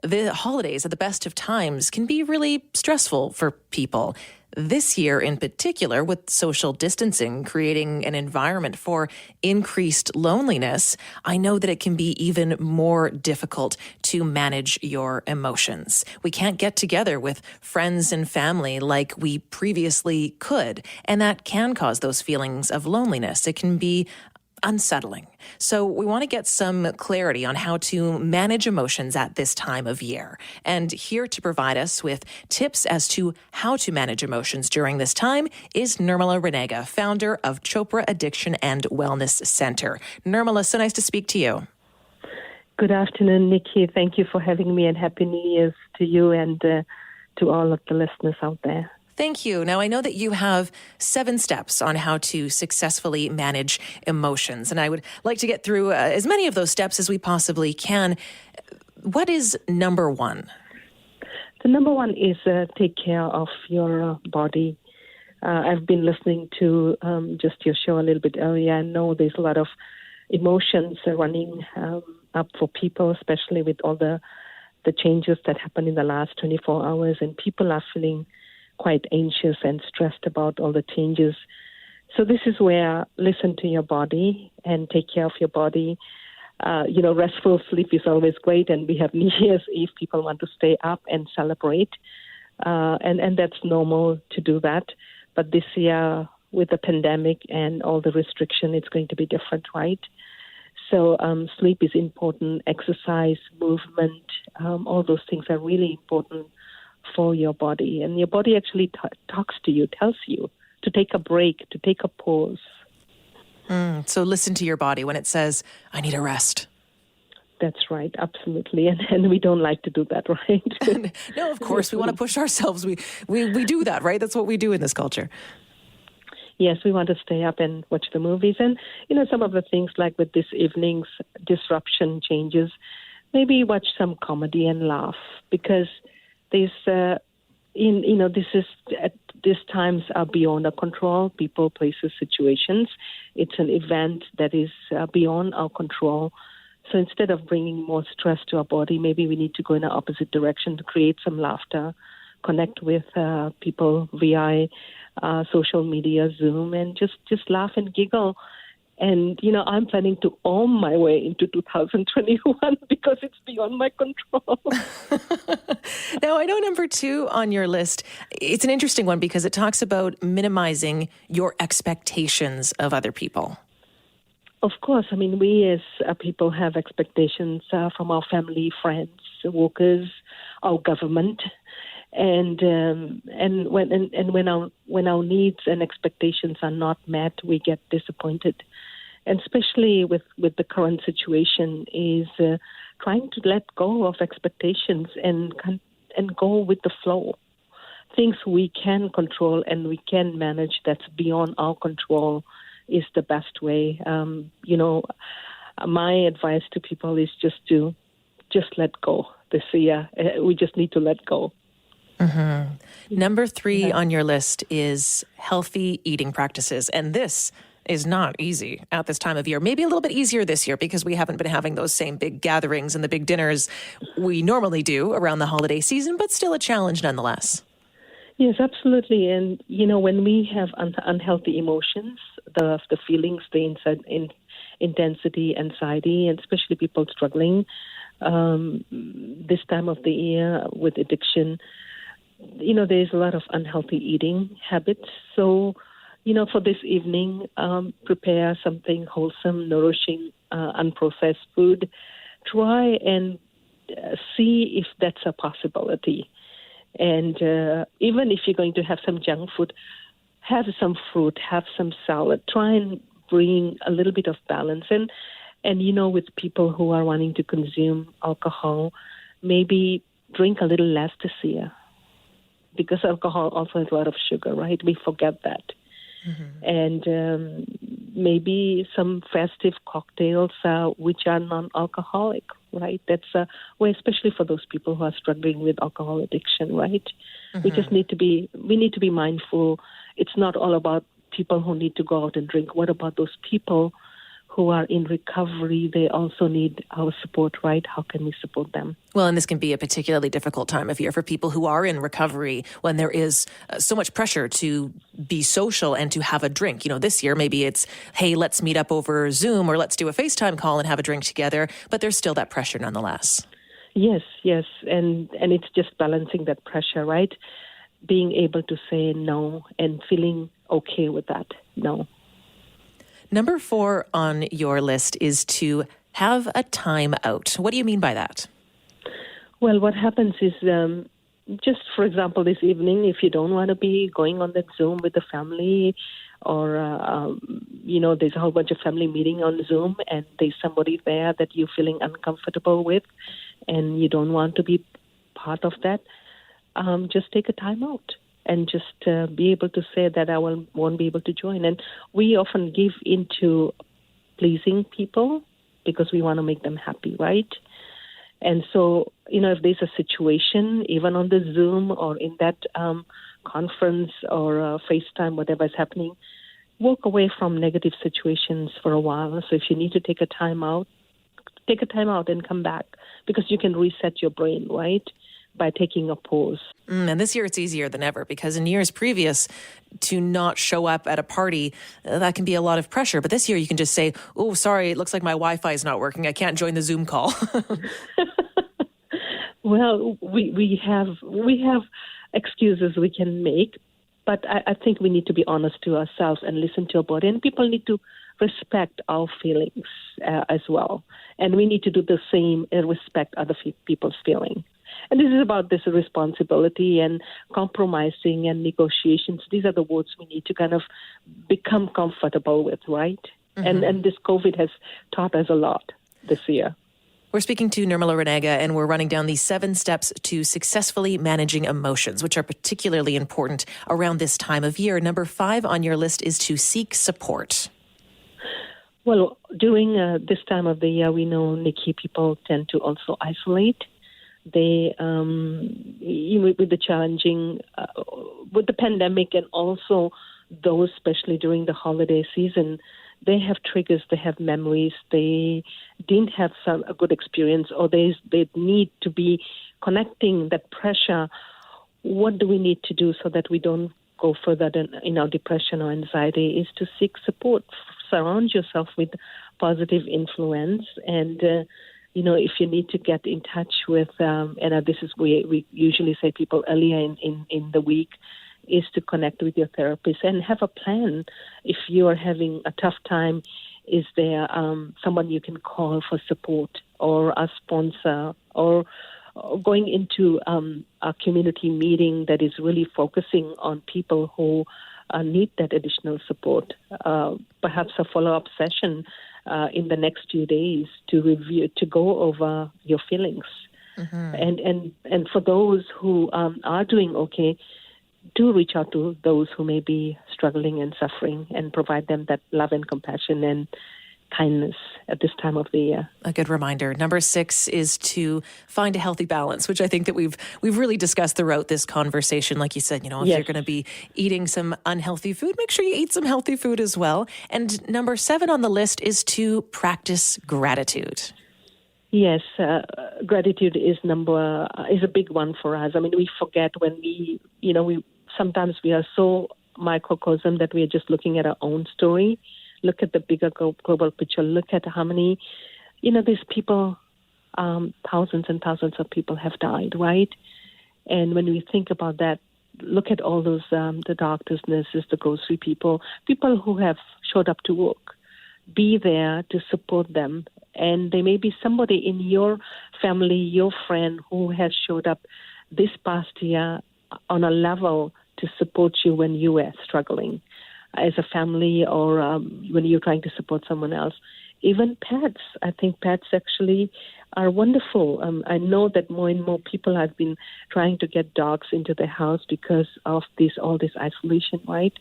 the holidays at the best of times can be really stressful for people. This year in particular, with social distancing creating an environment for increased loneliness, I know that it can be even more difficult to manage your emotions. We can't get together with friends and family like we previously could, and that can cause those feelings of loneliness. It can be unsettling. So we want to get some clarity on how to manage emotions at this time of year. And here to provide us with tips as to how to manage emotions during this time is Nirmala Raniga, founder of Chopra Addiction and Wellness Center. Nirmala, so nice to speak to you. Good afternoon, Nikki. Thank you for having me, and Happy New Year's to you and to all of the listeners out there. Thank you. Now, I know that you have 7 steps on how to successfully manage emotions, and I would like to get through as many of those steps as we possibly can. What is number 1? The number 1 is take care of your body. I've been listening to just your show a little bit earlier. I know there's a lot of emotions running up for people, especially with all the changes that happened in the last 24 hours, and people are feeling quite anxious and stressed about all the changes. So this is where listen to your body and take care of your body. Restful sleep is always great, and we have New Year's Eve. People want to stay up and celebrate, and that's normal to do that. But this year, with the pandemic and all the restriction, it's going to be different, right? So sleep is important, exercise, movement, all those things are really important for your body. And your body actually talks to you, tells you to take a break, to take a pause. So listen to your body when it says, I need a rest. That's right, absolutely. And we don't like to do that, right? No, of course, we want to push ourselves. We do that, right? That's what we do in this culture. Yes, we want to stay up and watch the movies. And, some of the things like with this evening's disruption changes, maybe watch some comedy and laugh, because these times are beyond our control. People, places, situations. It's an event that is beyond our control. So instead of bringing more stress to our body, maybe we need to go in the opposite direction to create some laughter, connect with people via social media, Zoom, and just laugh and giggle. And, I'm planning to own my way into 2021 because it's beyond my control. Now, I know number 2 on your list, it's an interesting one because it talks about minimizing your expectations of other people. Of course. I mean, we as people have expectations from our family, friends, workers, our government. And when our needs and expectations are not met, we get disappointed. And especially with the current situation, is trying to let go of expectations and go with the flow. Things we can control and we can manage that's beyond our control is the best way. My advice to people is just let go this year. We just need to let go. Mm-hmm. Number 3 on your list is healthy eating practices. And this is not easy at this time of year. Maybe a little bit easier this year because we haven't been having those same big gatherings and the big dinners we normally do around the holiday season, but still a challenge nonetheless. Yes, absolutely. And, when we have unhealthy emotions, the feelings, the intensity, anxiety, and especially people struggling this time of the year with addiction, there's a lot of unhealthy eating habits. So, for this evening, prepare something wholesome, nourishing, unprocessed food. Try and see if that's a possibility. And even if you're going to have some junk food, have some fruit, have some salad. Try and bring a little bit of balance. And with people who are wanting to consume alcohol, maybe drink a little less this year. Because alcohol also has a lot of sugar, right? We forget that. Mm-hmm. And maybe some festive cocktails which are non-alcoholic, right? That's a way, especially for those people who are struggling with alcohol addiction, right? Mm-hmm. We need to be mindful. It's not all about people who need to go out and drink. What about those people who are in recovery, they also need our support, right? How can we support them? Well, and this can be a particularly difficult time of year for people who are in recovery when there is so much pressure to be social and to have a drink. This year, maybe it's, hey, let's meet up over Zoom or let's do a FaceTime call and have a drink together. But there's still that pressure nonetheless. Yes. And it's just balancing that pressure, right? Being able to say no and feeling okay with that no. Number 4 on your list is to have a time out. What do you mean by that? Well, what happens is, just for example, this evening, if you don't want to be going on that Zoom with the family or, there's a whole bunch of family meeting on Zoom and there's somebody there that you're feeling uncomfortable with and you don't want to be part of that, just take a time out. And just be able to say that I won't be able to join. And we often give into pleasing people because we want to make them happy, right? And so, if there's a situation, even on the Zoom or in that conference or FaceTime, whatever is happening, walk away from negative situations for a while. So if you need to take a time out and come back because you can reset your brain, right? By taking a pause. And this year it's easier than ever because in years previous, to not show up at a party, that can be a lot of pressure. But this year you can just say, oh, sorry, it looks like my Wi-Fi is not working. I can't join the Zoom call. Well, we have excuses we can make, but I think we need to be honest to ourselves and listen to our body. And people need to respect our feelings as well. And we need to do the same and respect other people's feelings. And this is about this responsibility and compromising and negotiations. These are the words we need to kind of become comfortable with, right? Mm-hmm. And this COVID has taught us a lot this year. We're speaking to Nirmala Raniga, and we're running down these 7 steps to successfully managing emotions, which are particularly important around this time of year. Number 5 on your list is to seek support. Well, during this time of the year, we know, Nikki, people tend to also isolate. They, with the challenging, with the pandemic and also those, especially during the holiday season, they have triggers, they have memories, they didn't have a good experience, or they need to be connecting that pressure. What do we need to do so that we don't go further in our depression or anxiety is to seek support. Surround yourself with positive influence and if you need to get in touch with, and this is we usually say people earlier in the week, is to connect with your therapist and have a plan. If you are having a tough time, is there someone you can call for support or a sponsor or going into a community meeting that is really focusing on people who need that additional support, perhaps a follow-up session in the next few days to review, to go over your feelings. Mm-hmm. And for those who are doing okay, do reach out to those who may be struggling and suffering and provide them that love and compassion and kindness at this time of the year. A good reminder. Number 6 is to find a healthy balance, which I think that we've really discussed throughout this conversation. Like you said, if yes. you're going to be eating some unhealthy food, make sure you eat some healthy food as well. And number 7 on the list is to practice gratitude. Yes, gratitude is a big one for us. I mean, we forget when we sometimes we are so microcosm that we are just looking at our own story. Look at the bigger global picture. Look at how many, these people, thousands and thousands of people have died, right? And when we think about that, look at all those, the doctors, nurses, the grocery people who have showed up to work. Be there to support them. And there may be somebody in your family, your friend, who has showed up this past year on a level to support you when you were struggling as a family or when you're trying to support someone else. Even pets. I think pets actually are wonderful. I know that more and more people have been trying to get dogs into their house because of all this isolation, right?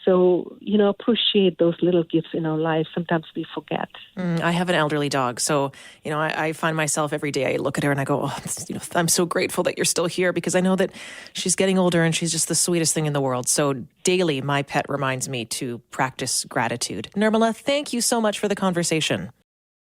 So, appreciate those little gifts in our lives. Sometimes we forget. I have an elderly dog. So, I find myself every day, I look at her and I go, I'm so grateful that you're still here because I know that she's getting older and she's just the sweetest thing in the world. So daily, my pet reminds me to practice gratitude. Nirmala, thank you so much for the conversation.